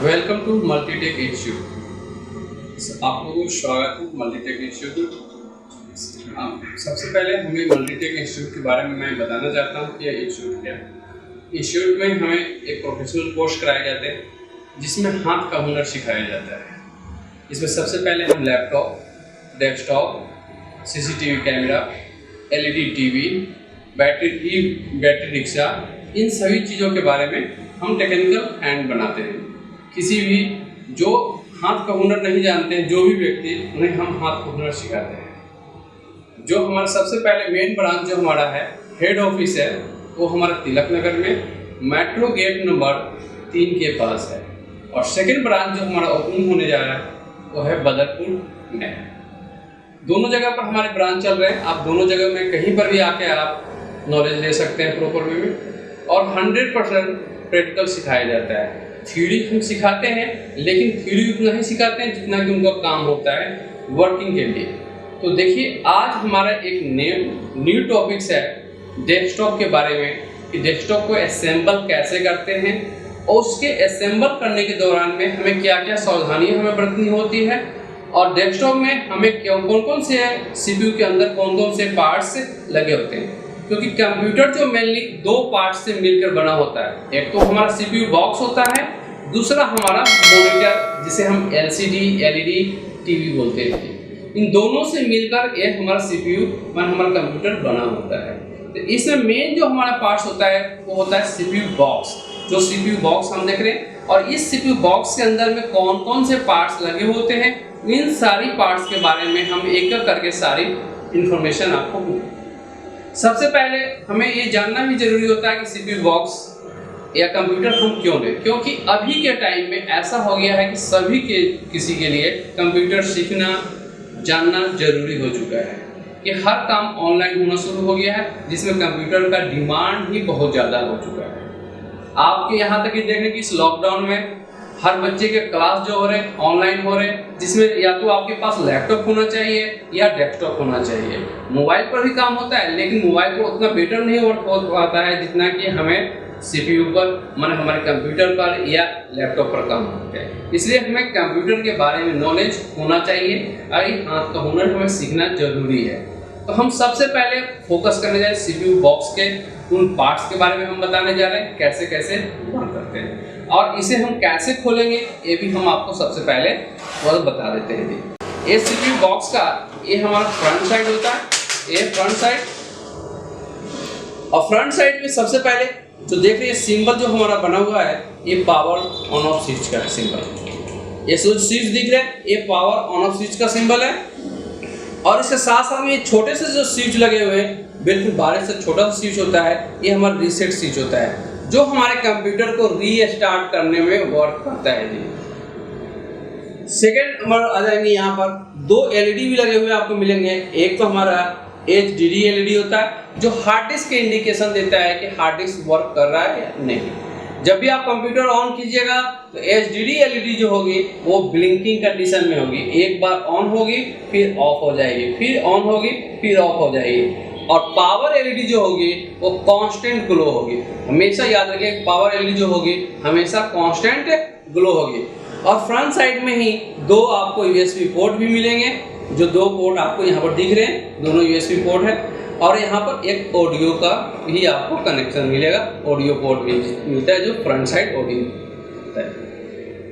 Welcome to Multitech institute. आपको स्वागत है मल्टीटेक इंस्टीट्यूट। सबसे पहले हमें मल्टीटेक इंस्टीट्यूट के बारे में मैं बताना चाहता हूँ कि यह इंस्टीट्यूट क्या है। इंस्टीट्यूट में हमें एक प्रोफेशनल कोर्स कराए जाते हैं जिसमें हाथ का हुनर सिखाया जाता है। इसमें सबसे पहले हम laptop, desktop, CCTV camera, LED TV, battery rickshaw, इन सभी चीज़ों के बारे में हम टेक्निकल हैंड बनाते हैं। किसी भी जो हाथ का हुनर नहीं जानते हैं, जो भी व्यक्ति, उन्हें हम हाथ का हुनर सिखाते हैं। जो हमारा सबसे पहले मेन ब्रांच जो हमारा है, हेड ऑफिस है, वो हमारा तिलक नगर में मेट्रो गेट नंबर 3 के पास है। और सेकंड ब्रांच जो हमारा ओपनिंग होने जा रहा है वो है बदरपुर में। दोनों जगह पर हमारे ब्रांच चल रहे हैं। आप दोनों जगह में कहीं पर भी आके आप नॉलेज ले सकते हैं प्रॉपर वे में। और 100% प्रैक्टिकल सिखाया जाता है। थ्योरी हम सिखाते हैं, लेकिन थ्योरी उतना ही सिखाते हैं जितना कि उनका काम होता है वर्किंग के लिए। तो देखिए, आज हमारा एक न्यू टॉपिक्स है डेस्कटॉप के बारे में कि डेस्कटॉप को असेंबल कैसे करते हैं और उसके असेंबल करने के दौरान में हमें क्या क्या सावधानियां हमें बरतनी होती है, और डेस्कटॉप में हमें कौन कौन से सीपीयू के अंदर कौन कौन से पार्ट्स लगे होते हैं। क्योंकि कंप्यूटर जो मेनली 2 पार्ट्स से मिलकर बना होता है। एक तो हमारा सीपीयू बॉक्स होता है, दूसरा हमारा मॉनिटर जिसे हम एलसीडी, एलईडी, टीवी बोलते हैं। इन दोनों से मिलकर ये हमारा सीपीयू हमारा कंप्यूटर बना होता है। तो इसमें मेन जो हमारा पार्ट्स होता है वो होता है सीपीयू बॉक्स। जो सीपीयू बॉक्स हम देख रहे हैं, और इस सीपीयू बॉक्स के अंदर में कौन कौन से पार्ट्स लगे होते हैं, इन सारी पार्ट्स के बारे में हम एक एक करके सारी इंफॉर्मेशन आपको दूंगे। सबसे पहले हमें ये जानना भी जरूरी होता है कि सीपीयू बॉक्स या कंप्यूटर हम क्यों लें। क्योंकि अभी के टाइम में ऐसा हो गया है कि सभी के किसी के लिए कंप्यूटर सीखना, जानना जरूरी हो चुका है कि हर काम ऑनलाइन होना शुरू हो गया है, जिसमें कंप्यूटर का डिमांड ही बहुत ज़्यादा हो चुका है। आपके यहाँ तक कि देखने की इस लॉकडाउन में हर बच्चे के क्लास जो हो रहे हैं ऑनलाइन हो रहे हैं, जिसमें या तो आपके पास लैपटॉप होना चाहिए या डेस्कटॉप होना चाहिए। मोबाइल पर भी काम होता है, लेकिन मोबाइल पर उतना बेटर नहीं हो पाता है जितना कि हमें सीपीयू पर, माने हमारे कंप्यूटर पर या लैपटॉप पर काम होता है। इसलिए हमें कंप्यूटर के बारे में नॉलेज होना चाहिए और हाथ का हुनर हमें सीखना जरूरी है। तो हम सबसे पहले फोकस करने जा रहे हैं सीपीयू बॉक्स के उन पार्ट्स के बारे में हम बताने जा रहे हैं, कैसे कैसे वर्क करते हैं और इसे हम कैसे खोलेंगे ये भी हम आपको सबसे पहले वो बता देते हैं। ये सीपीयू बॉक्स का ये हमारा फ्रंट साइड होता है, ये फ्रंट साइड। और फ्रंट साइड में सबसे पहले जो देख रहे हैं सिंबल जो हमारा बना हुआ है, ये पावर ऑन ऑफ स्विच का सिंबल। ये स्विच दिख रहा है, ये पावर ऑन ऑफ स्विच का सिंबल है। और इसके साथ साथ में ये छोटे से जो स्विच लगे हुए हैं, बिल्कुल 12 से छोटा सा स्विच होता है, ये हमारा रीसेट स्विच होता है जो हमारे कंप्यूटर को रीस्टार्ट करने में वर्क करता है जी। सेकेंड नंबर आ जाएंगे, यहाँ पर 2 एलईडी भी लगे हुए आपको मिलेंगे। एक तो हमारा एचडीडी एलईडी होता है जो हार्ड डिस्क के इंडिकेशन देता है कि हार्ड डिस्क वर्क कर रहा है या नहीं। जब भी आप कंप्यूटर ऑन कीजिएगा तो एचडीडी एलईडी जो होगी वो ब्लिंकिंग कंडीशन में होगी। एक बार ऑन होगी फिर ऑफ हो जाएगी, फिर ऑन होगी फिर ऑफ हो जाएगी। और पावर एलईडी जो होगी वो कांस्टेंट ग्लो होगी। हमेशा याद रखिए, पावर एलईडी जो होगी हमेशा कांस्टेंट ग्लो होगी। और फ्रंट साइड में ही 2 आपको यूएसबी पोर्ट भी मिलेंगे, जो 2 पोर्ट आपको यहाँ पर दिख रहे हैं, दोनों यूएसबी पोर्ट है। और यहाँ पर एक ऑडियो का भी आपको कनेक्शन मिलेगा, ऑडियो पोर्ट भी मिलता है जो फ्रंट साइड ऑडियो होता है।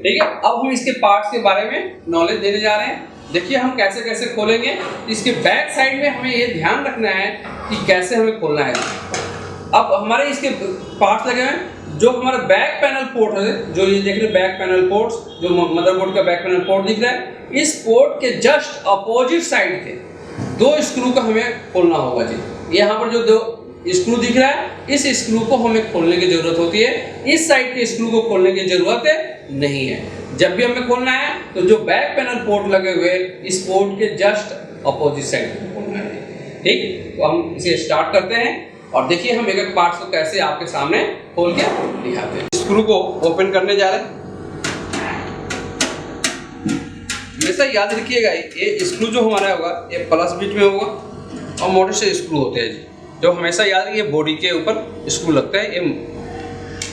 ठीक है, अब हम इसके पार्ट्स के बारे में नॉलेज देने जा रहे हैं। देखिए हम कैसे कैसे खोलेंगे। इसके बैक साइड में हमें ये ध्यान रखना है कि कैसे हमें खोलना है। अब हमारे इसके पार्ट्स लगे हैं, जो हमारा बैक पैनल पोर्ट है, जो ये देख रहे हैं बैक पैनल पोर्ट्स, जो मदरबोर्ड का बैक पैनल पोर्ट दिख रहा है, इस पोर्ट के जस्ट अपोजिट साइड के 2 स्क्रू का हमें खोलना होगा जी। यहाँ पर जो 2 स्क्रू दिख रहा है, इस स्क्रू को हमें खोलने की जरूरत होती है, इस साइड के स्क्रू को खोलने की जरूरत नहीं है। जब भी हमें खोलना है तो जो बैक पैनल पोर्ट लगे हुए इस पोर्ट के जस्ट अपोजिट साइड को खोलना है। ठीक, तो हम इसे स्टार्ट करते हैं और देखिए हम एक एक पार्ट्स को कैसे आपके सामने खोल के दिखाते हैं। स्क्रू को ओपन करने जा रहे हैं। हमेशा याद रखिएगा, ये स्क्रू जो हमारा होगा ये प्लस बिट में होगा और मोटे से स्क्रू होते हैं जी, जो हमेशा याद रखिए बॉडी के ऊपर स्क्रू लगता है, ये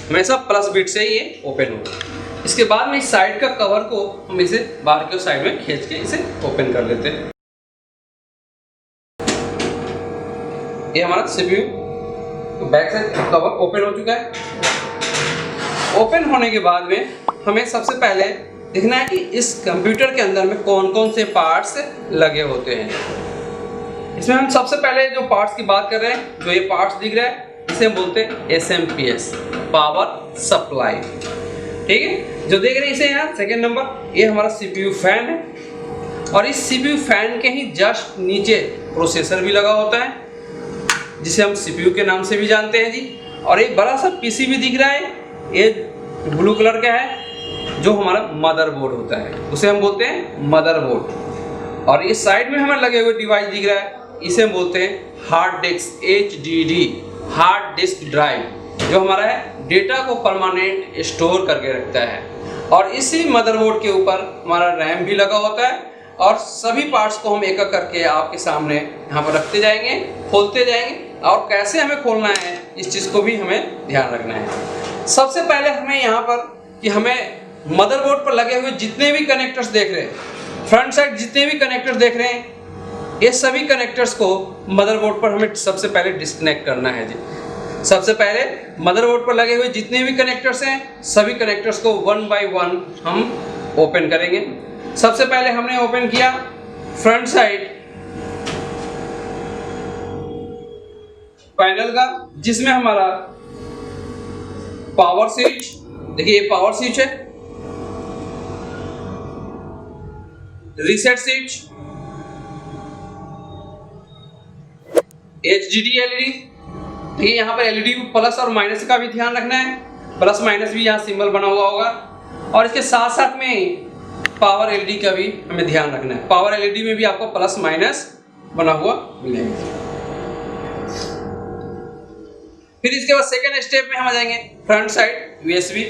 हमेशा प्लस बिट से ही ये ओपन होगा। इसके बाद में इस साइड का कवर को हम इसे बाहर के साइड में खींच के इसे ओपन कर लेते हैं। ये हमारा CPU back side cover open हो चुका है। ओपन होने के बाद में हमें सबसे पहले देखना है कि इस कंप्यूटर के अंदर में कौन कौन से पार्ट्स लगे होते हैं। इसमें हम सबसे पहले जो पार्ट्स की बात कर रहे हैं, जो ये पार्ट्स दिख रहा है, इसे हम बोलते हैं SMPS, पावर सप्लाई। ठीक है, जो देख रहे हैं इसे यहाँ सेकेंड नंबर, ये हमारा CPU फैन है और इस CPU फैन के ही जस्ट नीचे प्रोसेसर भी लगा होता है जिसे हम CPU के नाम से भी जानते हैं जी। और एक बड़ा सा PCB दिख रहा है, ये ब्लू कलर का है, जो हमारा मदरबोर्ड होता है, उसे हम बोलते हैं मदरबोर्ड। और इस साइड में हमें लगे हुए डिवाइस दिख रहा है, इसे हम बोलते हैं hard disk, HDD, hard disk drive, जो हमारा है डेटा को परमानेंट स्टोर करके रखता है। और इसी मदरबोर्ड के ऊपर हमारा रैम भी लगा होता है। और सभी पार्ट्स को हम एक एक करके आपके सामने यहाँ पर रखते जाएंगे, खोलते जाएंगे, और कैसे हमें खोलना है इस चीज़ को भी हमें ध्यान रखना है। सबसे पहले हमें यहाँ पर कि हमें मदरबोर्ड पर लगे हुए जितने भी कनेक्टर्स देख रहे हैं, फ्रंट साइड जितने भी कनेक्टर्स देख रहे हैं, ये सभी कनेक्टर्स को मदरबोर्ड पर हमें सबसे पहले डिस्कनेक्ट करना है जी। सबसे पहले मदरबोर्ड पर लगे हुए जितने भी कनेक्टर्स हैं, सभी कनेक्टर्स को वन बाय वन हम ओपन करेंगे। सबसे पहले हमने ओपन किया फ्रंट साइड पैनल का, जिसमें हमारा पावर स्विच, देखिए ये पावर स्विच है, रीसेट स्विच, HDD LED, ठीक है, यहाँ पर LED प्लस और माइनस का भी ध्यान रखना है, प्लस माइनस भी यहाँ सिंबल बना हुआ होगा। और इसके साथ साथ में पावर LED का भी हमें ध्यान रखना है, पावर LED में भी आपको प्लस माइनस बना हुआ मिलेगा। फिर इसके बाद सेकेंड स्टेप में हम आ जाएंगे फ्रंट साइड USB।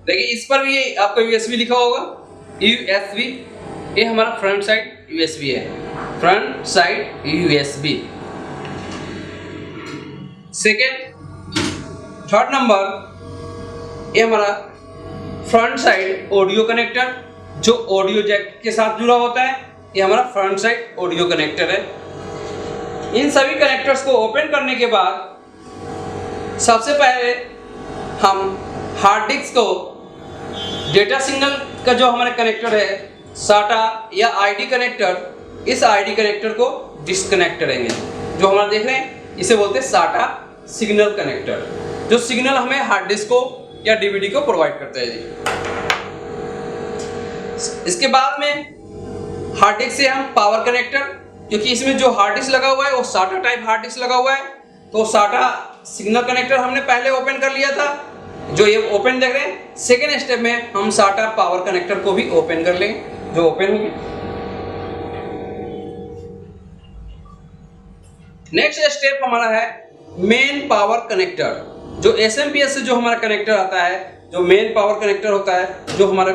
देखिए इस पर भी आपको USB लिखा होगा, USB, ये हमारा फ्रंट साइड USB है, front side USB। Second third number, ये हमारा फ्रंट साइड ऑडियो कनेक्टर, जो ऑडियो जैक के साथ जुड़ा होता है, ये हमारा फ्रंट साइड ऑडियो कनेक्टर है। इन सभी कनेक्टर्स को ओपन करने के बाद सबसे पहले हम हार्ड डिस्क को, डेटा सिग्नल का जो हमारा कनेक्टर है SATA या ID कनेक्टर, इस ID कनेक्टर को डिस्कनेक्ट करेंगे। जो हमारा देख रहे हैं इसे बोलते हैं SATA सिग्नल कनेक्टर, जो सिग्नल हमें हार्ड डिस्क को या DVD को प्रोवाइड करता है जी। इसके बाद में हार्ड डिस्क से हम पावर कनेक्टर, क्योंकि इसमें जो हार्ड डिस्क लगा हुआ है वो SATA टाइप हार्ड डिस्क लगा हुआ है, तो SATA सिग्नल कनेक्टर हमने पहले ओपन कर लिया था, जो ये ओपन देख रहे हैं। सेकेंड स्टेप में हम SATA पावर कनेक्टर को भी ओपन कर लेंगे, जो ओपन हो गया। नेक्स्ट स्टेप हमारा है मेन पावर कनेक्टर, जो SMPS से जो हमारा कनेक्टर आता है, जो मेन पावर कनेक्टर होता है, जो हमारा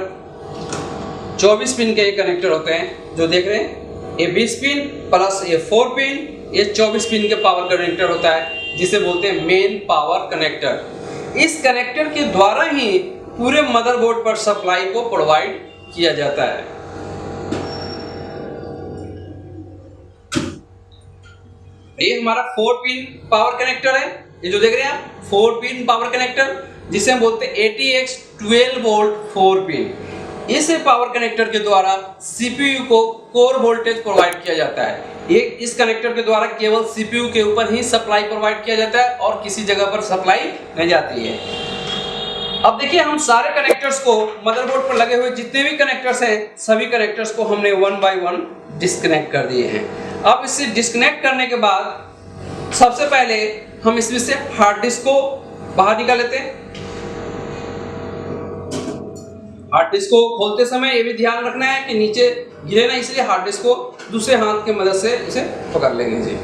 24 पिन के कनेक्टर होते हैं, जो देख रहे हैं, ये 20 पिन प्लस ये 4 पिन, ये 24 पिन के पावर कनेक्टर होता है, जिसे बोलते हैं मेन पावर कनेक्टर। इस कनेक्टर के द्वारा ही पूरे मदरबोर्ड पर सप्लाई को प्रोवाइड किया जाता है। ये हमारा 4 पिन पावर कनेक्टर है, ये जो देख रहे हैं आप 4 पिन पावर कनेक्टर, जिसे हम बोलते हैं ATX 12 वोल्ट 4 पिन। इस पावर कनेक्टर के द्वारा CPU को कोर वोल्टेज प्रोवाइड किया जाता है। ये इस कनेक्टर के द्वारा केवल CPU के ऊपर ही सप्लाई प्रोवाइड किया जाता है और किसी जगह पर सप्लाई नहीं जाती है। अब देखिए हम सारे कनेक्टर्स को, मदरबोर्ड पर लगे हुए जितने भी कनेक्टर्स हैं, सभी कनेक्टर्स को हमने वन बाय वन डिस्कनेक्ट कर दिए हैं। अब इसे डिस्कनेक्ट करने के बाद सबसे पहले हम इसमें से हार्ड डिस्क को बाहर निकाल लेते हैं। हार्ड डिस्क को खोलते समय ये भी ध्यान रखना है कि नीचे गिरे ना, इसलिए हार्ड डिस्क को दूसरे हाथ की मदद से इसे पकड़ लेंगे जी।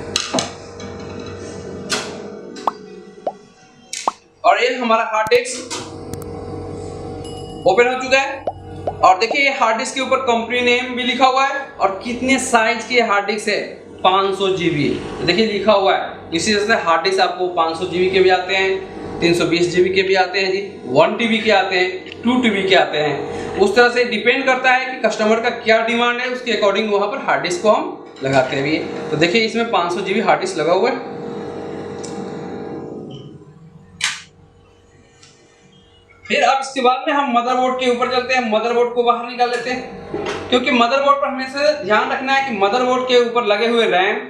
और ये हमारा हार्ड डिस्क ओपन हो चुका है। और देखिए ये हार्ड डिस्क के ऊपर कंपनी नेम भी लिखा हुआ है और कितने साइज की हार्ड डिस्क है, 500 GB। देखिए लिखा हुआ है इसी तरह से हार्ड डिस्क आपको 500 GB के भी आते हैं, 320 GB के भी आते हैं जी, 1 TB के आते हैं, 2 TB के आते हैं। उस तरह से डिपेंड करता है कि कस्टमर का क्या डिमांड है, उसके अकॉर्डिंग वहाँ पर हार्ड डिस्क को हम लगाते हैं भी। तो देखिए इसमें 500 GB हार्ड डिस्क लगा हुआ है। फिर अब इसके बाद में हम मदरबोर्ड के ऊपर चलते हैं, मदरबोर्ड को बाहर निकाल लेते हैं, क्योंकि मदरबोर्ड पर हमेशा ध्यान रखना है कि मदरबोर्ड के ऊपर लगे हुए रैम,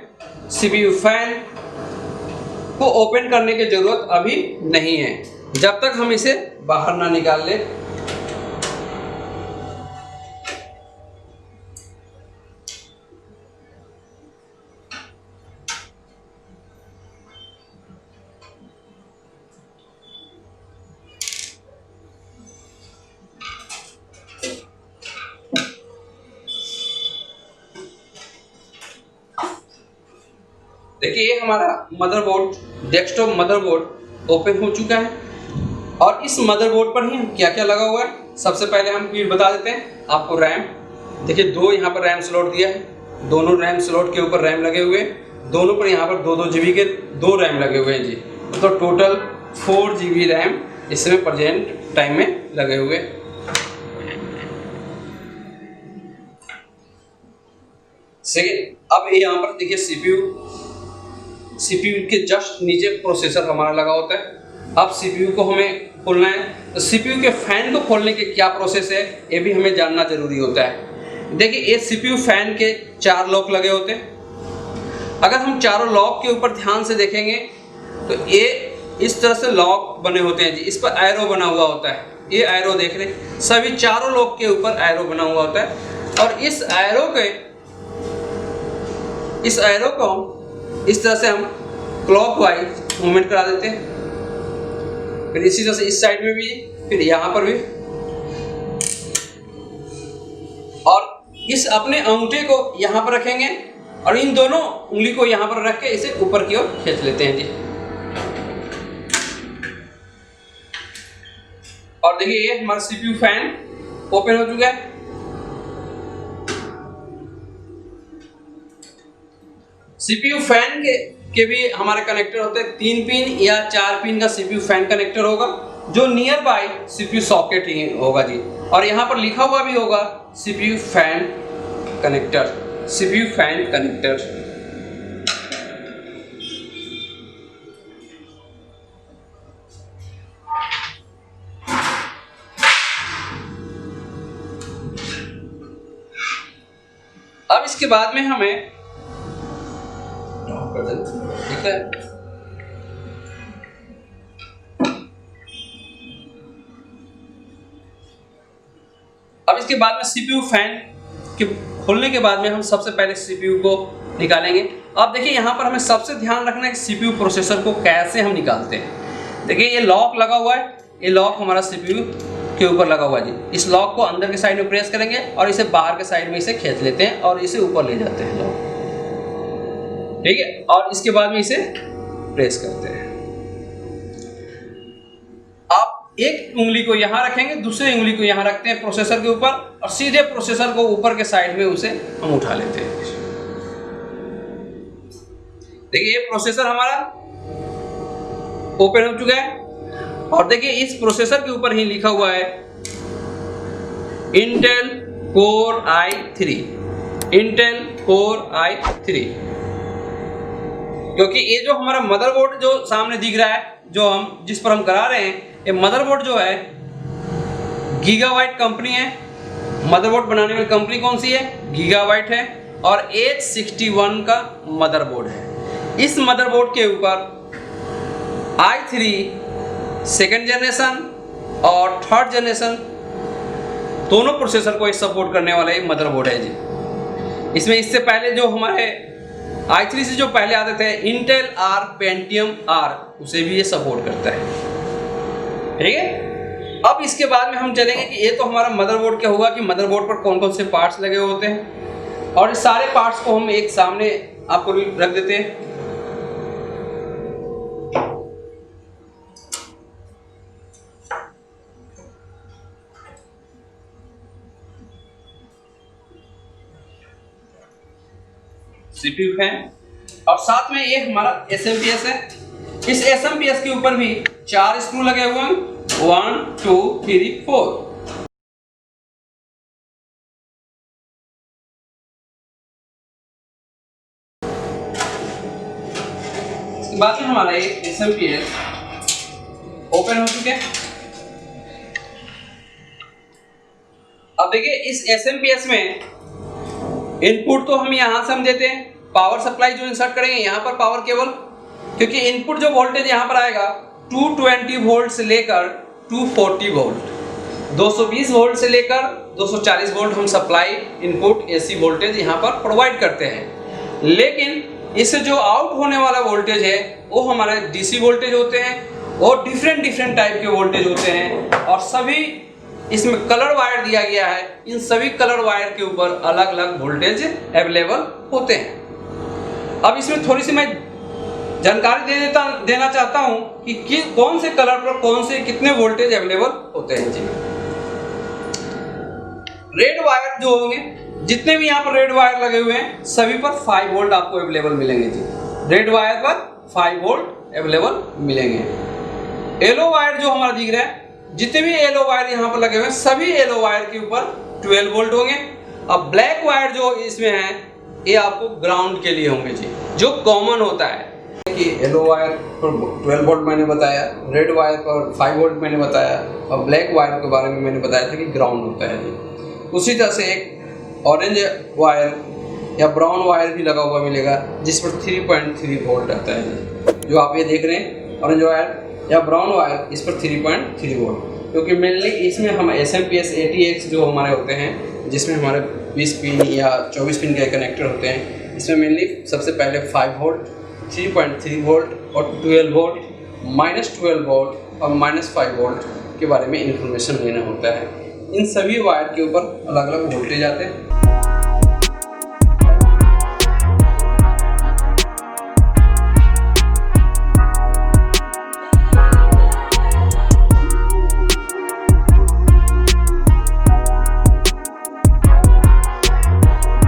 CPU फैन को ओपन करने की जरूरत अभी नहीं है, जब तक हम इसे बाहर ना निकाल लें। देखिए ये हमारा मदरबोर्ड, डेस्कटॉप मदरबोर्ड ओपन हो चुका है, और इस मदरबोर्ड पर ही क्या क्या लगा हुआ है सबसे पहले हम फिर बता देते हैं आपको। रैम, देखिए 2 यहाँ पर रैम स्लॉट दिया है, दोनों रैम स्लॉट के ऊपर रैम लगे हुए, दोनों पर यहाँ पर 2-2 GB के 2 रैम लगे हुए हैं जी। तो टोटल 4 GB रैम इसमें प्रेजेंट टाइम में लगे हुए। सेकेंड, अब यहाँ पर देखिए CPU के जस्ट नीचे प्रोसेसर हमारा लगा होता है। अब CPU को हमें खोलना है, तो CPU के फैन को खोलने के क्या प्रोसेस है ये भी हमें जानना जरूरी होता है। देखिए ये CPU फैन के 4 लॉक लगे होते हैं। अगर हम चारों लॉक के ऊपर ध्यान से देखेंगे तो ये इस तरह से लॉक बने होते हैं जी, इस पर एरो बना हुआ होता है। ये एरो देख रहे, सभी चारों लॉक के ऊपर एरो बना हुआ होता है, और इस एरो को इस तरह से हम क्लॉकवाइज मूवमेंट करा देते हैं। फिर इसी तरह से इस साइड में भी, फिर यहाँ पर भी, और इस अपने अंगूठे को यहाँ पर रखेंगे और इन दोनों उंगली को यहाँ पर रख के इसे ऊपर की ओर खींच लेते हैं जी। और देखिए ये हमारा CPU फैन ओपन हो चुका है। CPU फैन के भी हमारे कनेक्टर होते हैं, 3 पिन या 4 पिन का CPU फैन कनेक्टर होगा, जो नियर बाय CPU सॉकेट ही होगा जी। और यहाँ पर लिखा हुआ भी होगा CPU fan connector, CPU fan connector. अब इसके बाद में हमें ठीक है, अब इसके बाद में CPU फैन के खोलने के बाद में हम सबसे पहले CPU को निकालेंगे। अब देखिए यहाँ पर हमें सबसे ध्यान रखना है कि CPU प्रोसेसर को कैसे हम निकालते हैं। देखिए ये लॉक लगा हुआ है, ये लॉक हमारा CPU के ऊपर लगा हुआ है जी। इस लॉक को अंदर के साइड में प्रेस करेंगे और इसे बाहर के साइड में इसे खींच लेते हैं और इसे ऊपर ले जाते हैं लॉक, ठीक है। और इसके बाद में इसे प्रेस करते हैं। आप एक उंगली को यहां रखेंगे, दूसरी उंगली को यहां रखते हैं प्रोसेसर के ऊपर, और सीधे प्रोसेसर को ऊपर के साइड में उसे हम उठा लेते हैं। देखिए ये प्रोसेसर हमारा ओपन हो चुका है, और देखिए इस प्रोसेसर के ऊपर ही लिखा हुआ है Intel core i3, Intel core i3। क्योंकि ये जो हमारा मदरबोर्ड जो सामने दिख रहा है, जो हम जिस पर हम करा रहे हैं, ये मदरबोर्ड जो है गीगाबाइट कंपनी है। मदरबोर्ड बनाने वाली कंपनी कौन सी है? गीगाबाइट है, और H61 का मदरबोर्ड है। इस मदरबोर्ड के ऊपर i3 सेकेंड जनरेशन और थर्ड जनरेशन दोनों प्रोसेसर को सपोर्ट करने वाला एक मदरबोर्ड है जी। इसमें इससे पहले जो हमारे i3 से जो पहले आते थे इंटेल R पेंटियम R, उसे भी ये सपोर्ट करता है, ठीक है। अब इसके बाद में हम चलेंगे कि ये तो हमारा मदरबोर्ड क्या हुआ कि मदरबोर्ड पर कौन कौन से पार्ट्स लगे होते हैं, और इस सारे पार्ट्स को हम एक सामने आपको रख देते हैं। CPU फैन, और साथ में ये हमारा SMPS है। इस SMPS के ऊपर भी 4 स्क्रू लगे हुए हैं, 1 2 3 4। इसके बाद में हमारा ये SMPS ओपन हो चुके हैं। अब देखिए इस SMPS में इनपुट तो हम यहां से हम देते हैं, पावर सप्लाई जो इंसर्ट करेंगे यहाँ पर पावर केबल, क्योंकि इनपुट जो वोल्टेज यहाँ पर आएगा 220 वोल्ट से लेकर 240 वोल्ट, 220 वोल्ट से लेकर 240 वोल्ट हम सप्लाई इनपुट AC वोल्टेज यहाँ पर प्रोवाइड करते हैं। लेकिन इससे जो आउट होने वाला वोल्टेज है वो हमारे DC वोल्टेज होते हैं और डिफरेंट टाइप के वोल्टेज होते हैं, और सभी इसमें कलर वायर दिया गया है। इन सभी कलर वायर के ऊपर अलग अलग वोल्टेज अवेलेबल होते हैं। अब इसमें थोड़ी सी मैं जानकारी देना चाहता हूं कि कौन से कलर पर कौन से कितने वोल्टेज अवेलेबल होते हैं जी। रेड वायर जो होंगे, जितने भी यहाँ पर रेड वायर लगे हुए हैं सभी पर 5 वोल्ट आपको अवेलेबल मिलेंगे जी। रेड वायर पर 5 वोल्ट अवेलेबल मिलेंगे। येलो वायर जो हमारा दिख रहा है, जितने भी येलो वायर यहाँ पर लगे हुए हैं सभी येलो वायर के ऊपर 12 वोल्ट होंगे। अब ब्लैक वायर जो इसमें है ये आपको ग्राउंड के लिए होंगे जी, जो कॉमन होता है कि येलो वायर पर 12 वोल्ट मैंने बताया, रेड वायर पर 5 वोल्ट मैंने बताया, और ब्लैक वायर के बारे में मैंने बताया था कि ग्राउंड होता है जी। उसी तरह से एक ऑरेंज वायर या ब्राउन वायर भी लगा हुआ मिलेगा जिस पर 3.3 वोल्ट आता है जी। जो आप ये देख रहे हैं ऑरेंज वायर या ब्राउन वायर, इस पर 3.3 वोल्ट, क्योंकि मेनली इसमें हम SMPS ATX जो हमारे होते हैं जिसमें हमारे 20 पिन या 24 पिन के कनेक्टर होते हैं, इसमें मेनली सबसे पहले 5 वोल्ट, 3.3 वोल्ट और 12 वोल्ट, -12 वोल्ट और -5 वोल्ट के बारे में इंफॉर्मेशन लेना होता है। इन सभी वायर के ऊपर अलग अलग वोल्टेज आते हैं।